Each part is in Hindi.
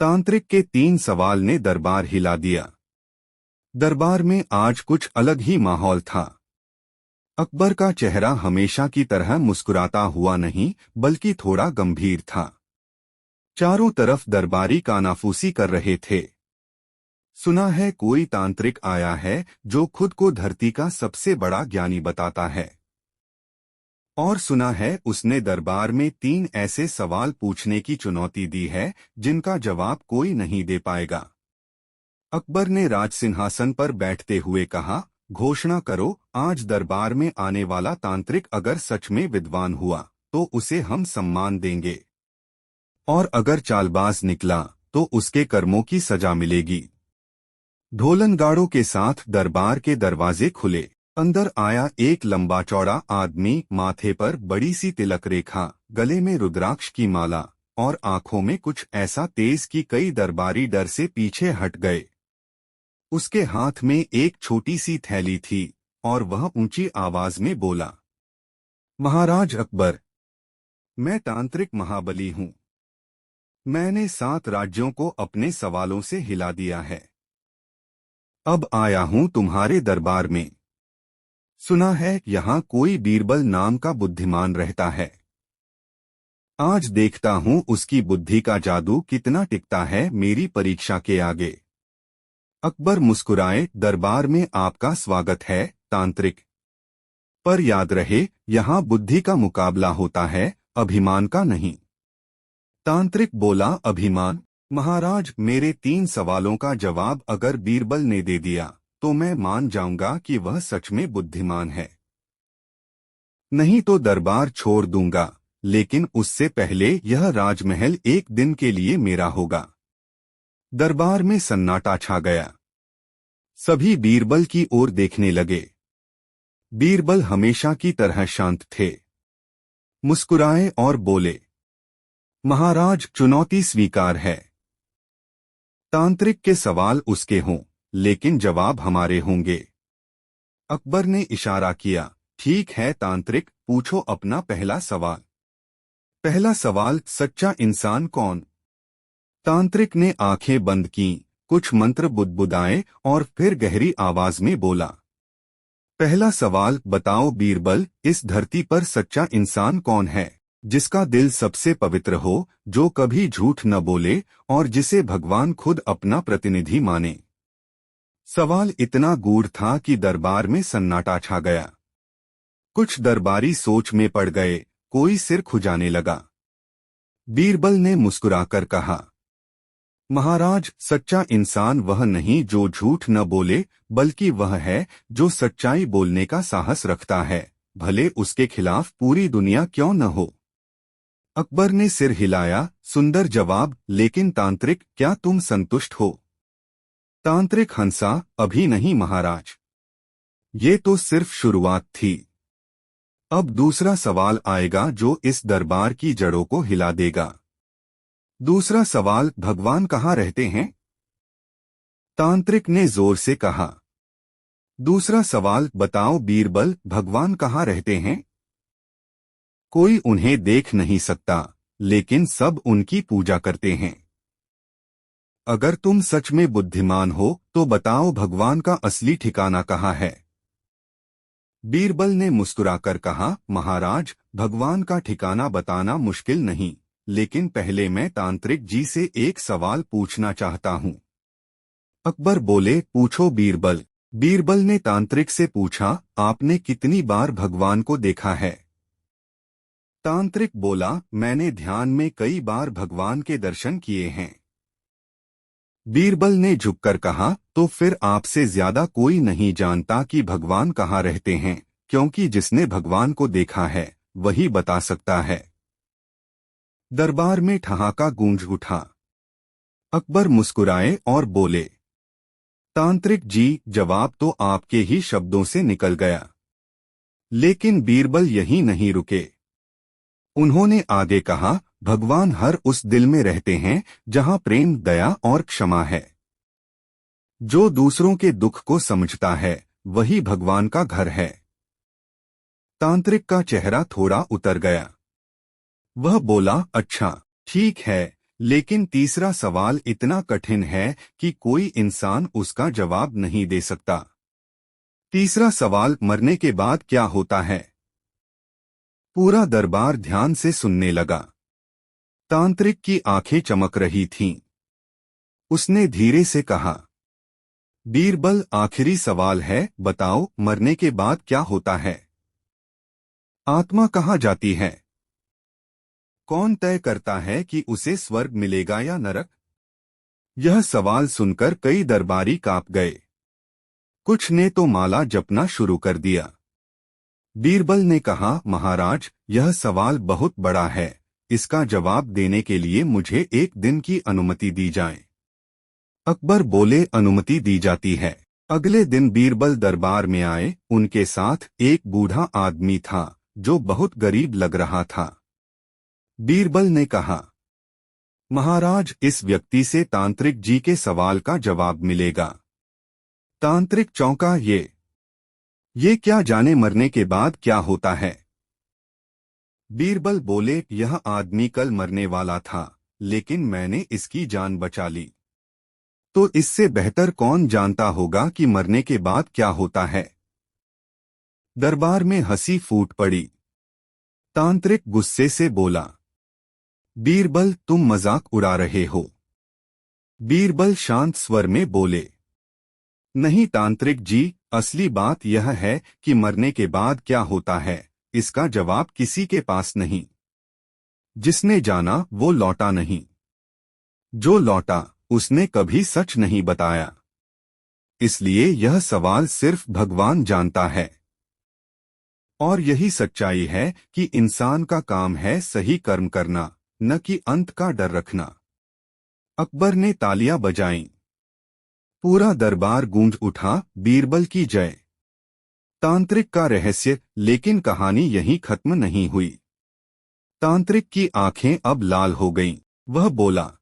तांत्रिक के 3 सवाल ने दरबार हिला दिया। दरबार में आज कुछ अलग ही माहौल था। अकबर का चेहरा हमेशा की तरह मुस्कुराता हुआ नहीं, बल्कि थोड़ा गंभीर था। चारों तरफ दरबारी कानाफूसी कर रहे थे। सुना है कोई तांत्रिक आया है जो खुद को धरती का सबसे बड़ा ज्ञानी बताता है। और सुना है उसने दरबार में 3 ऐसे सवाल पूछने की चुनौती दी है जिनका जवाब कोई नहीं दे पाएगा। अकबर ने राजसिंहासन पर बैठते हुए कहा, घोषणा करो, आज दरबार में आने वाला तांत्रिक अगर सच में विद्वान हुआ तो उसे हम सम्मान देंगे, और अगर चालबाज निकला तो उसके कर्मों की सजा मिलेगी। ढोलनगाड़ों के साथ दरबार के दरवाजे खुले। अंदर आया एक लंबा चौड़ा आदमी, माथे पर बड़ी सी तिलक रेखा, गले में रुद्राक्ष की माला और आंखों में कुछ ऐसा तेज कि कई दरबारी डर से पीछे हट गए। उसके हाथ में एक छोटी सी थैली थी और वह ऊंची आवाज में बोला, महाराज अकबर, मैं तांत्रिक महाबली हूँ। मैंने 7 राज्यों को अपने सवालों से हिला दिया है। अब आया हूँ तुम्हारे दरबार में। सुना है यहाँ कोई बीरबल नाम का बुद्धिमान रहता है। आज देखता हूँ उसकी बुद्धि का जादू कितना टिकता है मेरी परीक्षा के आगे। अकबर मुस्कुराए, दरबार में आपका स्वागत है तांत्रिक, पर याद रहे यहाँ बुद्धि का मुकाबला होता है, अभिमान का नहीं। तांत्रिक बोला, अभिमान? महाराज, मेरे 3 सवालों का जवाब अगर बीरबल ने दे दिया तो मैं मान जाऊंगा कि वह सच में बुद्धिमान है। नहीं तो दरबार छोड़ दूंगा, लेकिन उससे पहले यह राजमहल एक दिन के लिए मेरा होगा। दरबार में सन्नाटा छा गया। सभी बीरबल की ओर देखने लगे। बीरबल हमेशा की तरह शांत थे। मुस्कुराए और बोले, महाराज, चुनौती स्वीकार है। तांत्रिक के सवाल उसके हों, लेकिन जवाब हमारे होंगे। अकबर ने इशारा किया, ठीक है तांत्रिक, पूछो अपना पहला सवाल। पहला सवाल, सच्चा इंसान कौन? तांत्रिक ने आंखें बंद कीं, कुछ मंत्र बुदबुदाए और फिर गहरी आवाज में बोला, पहला सवाल, बताओ बीरबल, इस धरती पर सच्चा इंसान कौन है, जिसका दिल सबसे पवित्र हो, जो कभी झूठ न बोले और जिसे भगवान खुद अपना प्रतिनिधि माने। सवाल इतना गूढ़ था कि दरबार में सन्नाटा छा गया। कुछ दरबारी सोच में पड़ गए, कोई सिर खुजाने लगा। बीरबल ने मुस्कुराकर कहा, महाराज, सच्चा इंसान वह नहीं जो झूठ न बोले, बल्कि वह है जो सच्चाई बोलने का साहस रखता है, भले उसके खिलाफ पूरी दुनिया क्यों न हो। अकबर ने सिर हिलाया, सुंदर जवाब, लेकिन तांत्रिक, क्या तुम संतुष्ट हो? तांत्रिक हंसा, अभी नहीं महाराज, ये तो सिर्फ शुरुआत थी। अब दूसरा सवाल आएगा जो इस दरबार की जड़ों को हिला देगा। दूसरा सवाल, भगवान कहाँ रहते हैं? तांत्रिक ने जोर से कहा। दूसरा सवाल, बताओ बीरबल, भगवान कहाँ रहते हैं? कोई उन्हें देख नहीं सकता, लेकिन सब उनकी पूजा करते हैं। अगर तुम सच में बुद्धिमान हो तो बताओ भगवान का असली ठिकाना कहाँ है? बीरबल ने मुस्कुराकर कहा, महाराज, भगवान का ठिकाना बताना मुश्किल नहीं, लेकिन पहले मैं तांत्रिक जी से एक सवाल पूछना चाहता हूँ। अकबर बोले, पूछो बीरबल। बीरबल ने तांत्रिक से पूछा, आपने कितनी बार भगवान को देखा है? तांत्रिक बोला, मैंने ध्यान में कई बार भगवान के दर्शन किए हैं। बीरबल ने झुककर कहा, तो फिर आपसे ज्यादा कोई नहीं जानता कि भगवान कहाँ रहते हैं, क्योंकि जिसने भगवान को देखा है वही बता सकता है। दरबार में ठहाका गूंज उठा। अकबर मुस्कुराए और बोले, तांत्रिक जी, जवाब तो आपके ही शब्दों से निकल गया। लेकिन बीरबल यहीं नहीं रुके। उन्होंने आगे कहा, भगवान हर उस दिल में रहते हैं जहां प्रेम, दया और क्षमा है। जो दूसरों के दुख को समझता है वही भगवान का घर है। तांत्रिक का चेहरा थोड़ा उतर गया। वह बोला, अच्छा, ठीक है, लेकिन तीसरा सवाल इतना कठिन है कि कोई इंसान उसका जवाब नहीं दे सकता। तीसरा सवाल, मरने के बाद क्या होता है? पूरा दरबार ध्यान से सुनने लगा। तांत्रिक की आंखें चमक रही थीं। उसने धीरे से कहा, बीरबल, आखिरी सवाल है, बताओ, मरने के बाद क्या होता है? आत्मा कहाँ जाती है? कौन तय करता है कि उसे स्वर्ग मिलेगा या नरक? यह सवाल सुनकर कई दरबारी कांप गए। कुछ ने तो माला जपना शुरू कर दिया। बीरबल ने कहा, महाराज, यह सवाल बहुत बड़ा है। इसका जवाब देने के लिए मुझे एक दिन की अनुमति दी जाए। अकबर बोले, अनुमति दी जाती है। अगले दिन बीरबल दरबार में आए। उनके साथ एक बूढ़ा आदमी था जो बहुत गरीब लग रहा था। बीरबल ने कहा, महाराज, इस व्यक्ति से तांत्रिक जी के सवाल का जवाब मिलेगा। तांत्रिक चौंका, ये क्या जाने मरने के बाद क्या होता है? बीरबल बोले, यह आदमी कल मरने वाला था, लेकिन मैंने इसकी जान बचा ली। तो इससे बेहतर कौन जानता होगा कि मरने के बाद क्या होता है? दरबार में हंसी फूट पड़ी। तांत्रिक गुस्से से बोला, बीरबल, तुम मजाक उड़ा रहे हो। बीरबल शांत स्वर में बोले, नहीं तांत्रिक जी, असली बात यह है कि मरने के बाद क्या होता है, इसका जवाब किसी के पास नहीं। जिसने जाना वो लौटा नहीं। जो लौटा उसने कभी सच नहीं बताया। इसलिए यह सवाल सिर्फ भगवान जानता है। और यही सच्चाई है कि इंसान का काम है सही कर्म करना, न कि अंत का डर रखना। अकबर ने तालियां बजाईं। पूरा दरबार गूंज उठा, बीरबल की जय। तांत्रिक का रहस्य। लेकिन कहानी यहीं खत्म नहीं हुई। तांत्रिक की आंखें अब लाल हो गईं। वह बोला,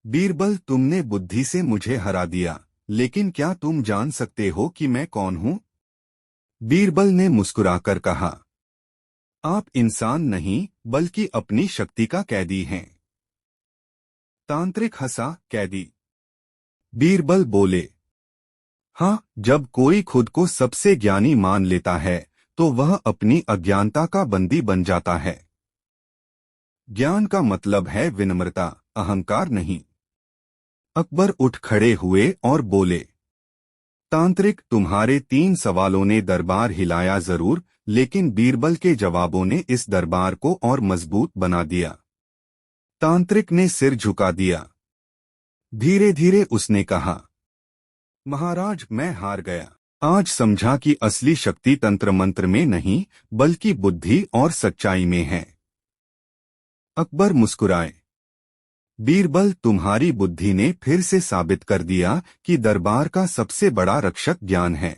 बीरबल, तुमने बुद्धि से मुझे हरा दिया, लेकिन क्या तुम जान सकते हो कि मैं कौन हूं? बीरबल ने मुस्कुराकर कहा, आप इंसान नहीं बल्कि अपनी शक्ति का कैदी हैं। तांत्रिक हंसा, कैदी? बीरबल बोले, हाँ, जब कोई खुद को सबसे ज्ञानी मान लेता है तो वह अपनी अज्ञानता का बंदी बन जाता है। ज्ञान का मतलब है विनम्रता, अहंकार नहीं। अकबर उठ खड़े हुए और बोले, तांत्रिक, तुम्हारे 3 सवालों ने दरबार हिलाया जरूर, लेकिन बीरबल के जवाबों ने इस दरबार को और मजबूत बना दिया। तांत्रिक ने सिर झुका दिया। धीरे धीरे उसने कहा, महाराज, मैं हार गया। आज समझा कि असली शक्ति तंत्र मंत्र में नहीं बल्कि बुद्धि और सच्चाई में है। अकबर मुस्कुराए। बीरबल, तुम्हारी बुद्धि ने फिर से साबित कर दिया कि दरबार का सबसे बड़ा रक्षक ज्ञान है।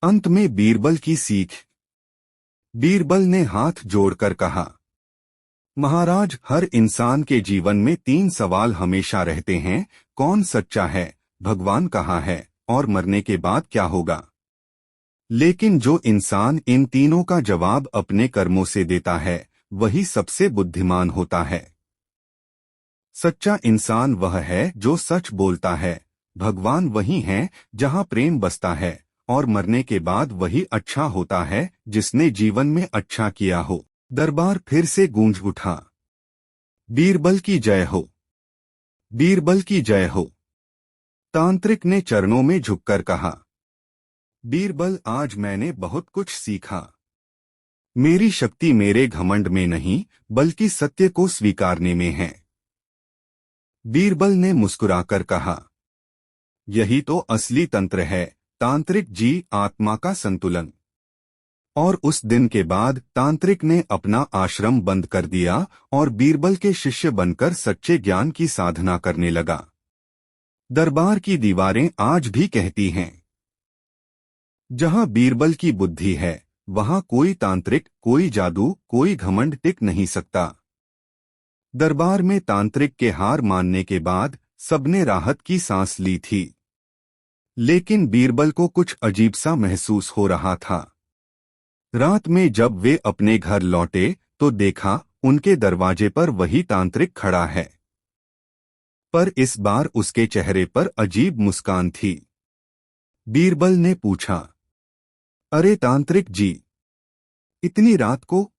अंत में बीरबल की सीख। बीरबल ने हाथ जोड़कर कहा, महाराज, हर इंसान के जीवन में 3 सवाल हमेशा रहते हैं, कौन सच्चा है, भगवान कहाँ है, और मरने के बाद क्या होगा। लेकिन जो इंसान इन तीनों का जवाब अपने कर्मों से देता है वही सबसे बुद्धिमान होता है। सच्चा इंसान वह है जो सच बोलता है। भगवान वही है जहाँ प्रेम बसता है, और मरने के बाद वही अच्छा होता है जिसने जीवन में अच्छा किया हो। दरबार फिर से गूंज उठा। बीरबल की जय हो, बीरबल की जय हो। तांत्रिक ने चरणों में झुककर कहा, बीरबल, आज मैंने बहुत कुछ सीखा। मेरी शक्ति मेरे घमंड में नहीं बल्कि सत्य को स्वीकारने में है। बीरबल ने मुस्कुराकर कहा, यही तो असली तंत्र है तांत्रिक जी, आत्मा का संतुलन। और उस दिन के बाद तांत्रिक ने अपना आश्रम बंद कर दिया और बीरबल के शिष्य बनकर सच्चे ज्ञान की साधना करने लगा। दरबार की दीवारें आज भी कहती हैं, जहां बीरबल की बुद्धि है वहां कोई तांत्रिक, कोई जादू, कोई घमंड टिक नहीं सकता। दरबार में तांत्रिक के हार मानने के बाद सबने राहत की सांस ली थी, लेकिन बीरबल को कुछ अजीब सा महसूस हो रहा था। रात में जब वे अपने घर लौटे तो देखा उनके दरवाजे पर वही तांत्रिक खड़ा है। पर इस बार उसके चेहरे पर अजीब मुस्कान थी। बीरबल ने पूछा, अरे तांत्रिक जी, इतनी रात को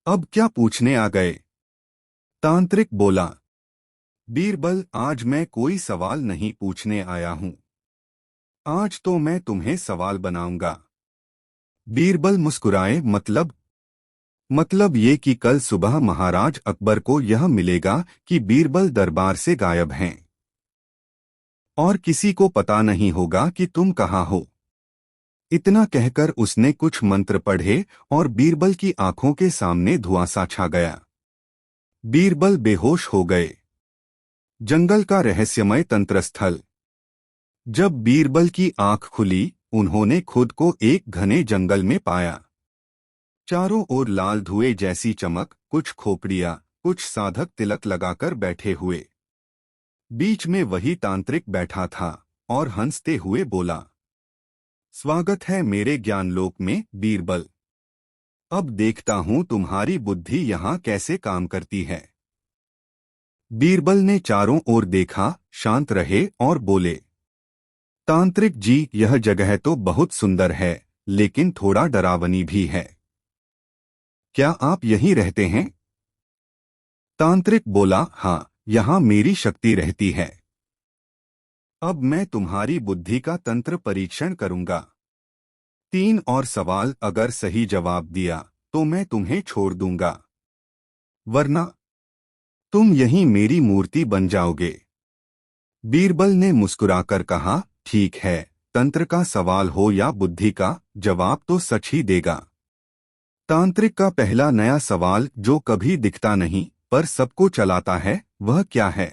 अब क्या पूछने आ गए? तांत्रिक बोला, बीरबल, आज मैं कोई सवाल नहीं पूछने आया हूं। आज तो मैं तुम्हें सवाल बनाऊंगा। बीरबल मुस्कुराए, मतलब ये कि कल सुबह महाराज अकबर को यह मिलेगा कि बीरबल दरबार से गायब हैं और किसी को पता नहीं होगा कि तुम कहाँ हो। इतना कहकर उसने कुछ मंत्र पढ़े और बीरबल की आंखों के सामने धुआं सा छा गया। बीरबल बेहोश हो गए। जंगल का रहस्यमय तंत्रस्थल। जब बीरबल की आंख खुली, उन्होंने खुद को एक घने जंगल में पाया। चारों ओर लाल धुएं जैसी चमक, कुछ खोपड़ियां, कुछ साधक तिलक लगाकर बैठे हुए। बीच में वही तांत्रिक बैठा था और हंसते हुए बोला, स्वागत है मेरे ज्ञानलोक में बीरबल। अब देखता हूं तुम्हारी बुद्धि यहाँ कैसे काम करती है। बीरबल ने चारों ओर देखा, शांत रहे और बोले, तांत्रिक जी, यह जगह तो बहुत सुंदर है, लेकिन थोड़ा डरावनी भी है। क्या आप यहीं रहते हैं? तांत्रिक बोला, हाँ, यहाँ मेरी शक्ति रहती है। अब मैं तुम्हारी बुद्धि का तंत्र परीक्षण करूंगा। 3 और सवाल, अगर सही जवाब दिया तो मैं तुम्हें छोड़ दूंगा, वरना तुम यहीं मेरी मूर्ति बन जाओगे। बीरबल ने मुस्कुराकर कहा, ठीक है, तंत्र का सवाल हो या बुद्धि का, जवाब तो सच ही देगा। तांत्रिक का पहला नया सवाल, जो कभी दिखता नहीं पर सबको चलाता है, वह क्या है?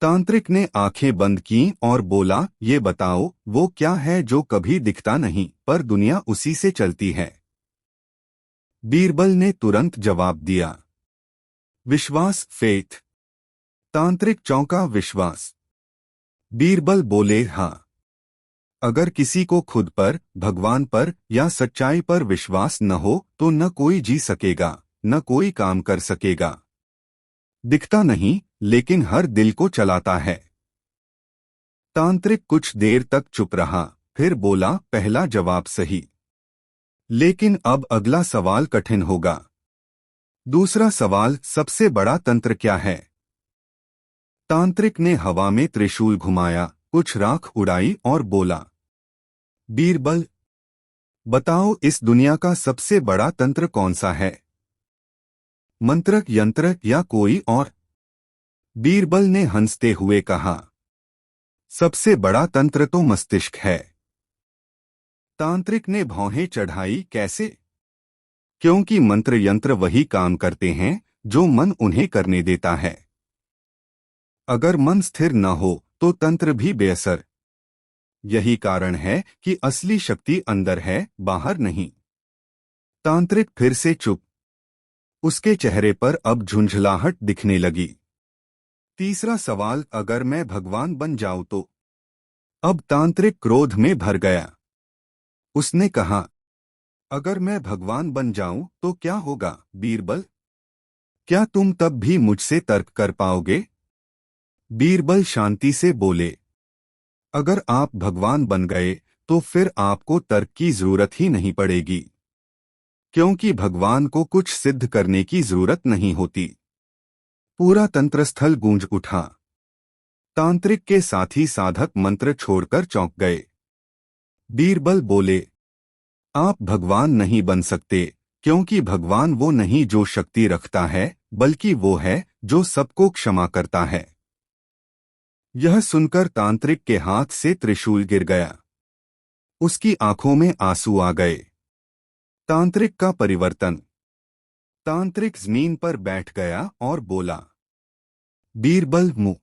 तांत्रिक ने आंखें बंद की और बोला, ये बताओ, वो क्या है जो कभी दिखता नहीं पर दुनिया उसी से चलती है? बीरबल ने तुरंत जवाब दिया, विश्वास, फेथ। तांत्रिक चौंका, विश्वास? बीरबल बोले, हाँ। अगर किसी को खुद पर, भगवान पर या सच्चाई पर विश्वास न हो तो न कोई जी सकेगा, न कोई काम कर सकेगा। दिखता नहीं, लेकिन हर दिल को चलाता है। तांत्रिक कुछ देर तक चुप रहा, फिर बोला, पहला जवाब सही, लेकिन अब अगला सवाल कठिन होगा। दूसरा सवाल, सबसे बड़ा तंत्र क्या है? तांत्रिक ने हवा में त्रिशूल घुमाया, कुछ राख उड़ाई और बोला, बीरबल, बताओ, इस दुनिया का सबसे बड़ा तंत्र कौन सा है? मंत्र, यंत्र या कोई और? बीरबल ने हंसते हुए कहा, सबसे बड़ा तंत्र तो मस्तिष्क है। तांत्रिक ने भौहें चढ़ाई, कैसे? क्योंकि मंत्र यंत्र वही काम करते हैं जो मन उन्हें करने देता है। अगर मन स्थिर न हो तो तंत्र भी बेअसर। यही कारण है कि असली शक्ति अंदर है, बाहर नहीं। तांत्रिक फिर से चुप। उसके चेहरे पर अब झुंझलाहट दिखने लगी। तीसरा सवाल, अगर मैं भगवान बन जाऊं तो? अब तांत्रिक क्रोध में भर गया। उसने कहा, अगर मैं भगवान बन जाऊं तो क्या होगा बीरबल? क्या तुम तब भी मुझसे तर्क कर पाओगे? बीरबल शांति से बोले, अगर आप भगवान बन गए तो फिर आपको तर्क की जरूरत ही नहीं पड़ेगी, क्योंकि भगवान को कुछ सिद्ध करने की जरूरत नहीं होती। पूरा तंत्रस्थल गूंज उठा। तांत्रिक के साथी साधक मंत्र छोड़कर चौंक गए। बीरबल बोले, आप भगवान नहीं बन सकते, क्योंकि भगवान वो नहीं जो शक्ति रखता है, बल्कि वो है जो सबको क्षमा करता है। यह सुनकर तांत्रिक के हाथ से त्रिशूल गिर गया। उसकी आंखों में आंसू आ गए। तांत्रिक का परिवर्तन। तांत्रिक जमीन पर बैठ गया और बोला, बीरबल, मुँह